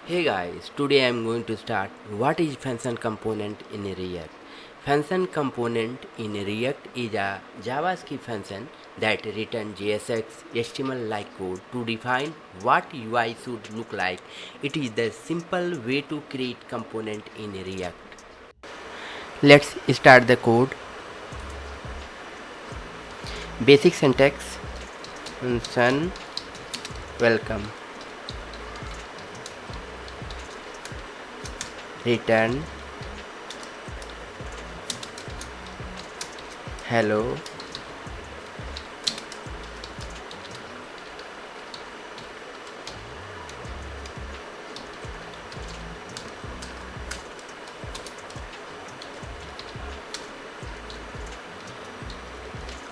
Hey guys, today I am going to start what is function component in React. Function component in React is a JavaScript function that returns JSX HTML-like code to define what UI should look like. It is the simple way to create component in React. Let's start the code. Basic syntax: function welcome, return hello,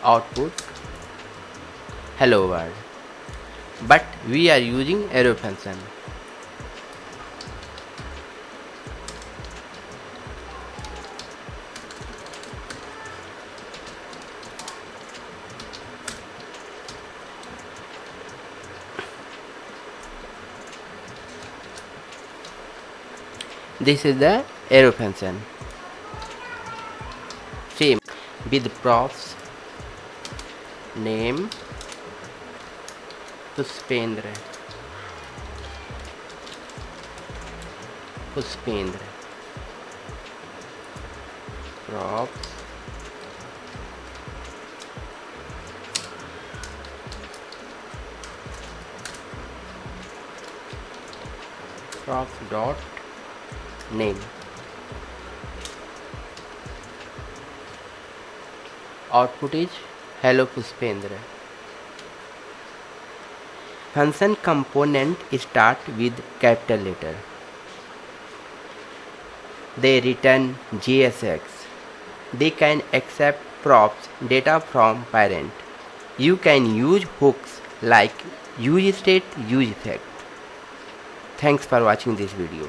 output hello world, but we are using arrow function. This is the arrow function. Same with props name 𝗲𝗃𝗦𝗰𝗁 props dot name. Output is hello 𝗲𝗃𝗦𝗁. Function component start with capital letter. They return JSX. They can accept props data from parent. You can use hooks like useState, useEffect. Thanks for watching this video.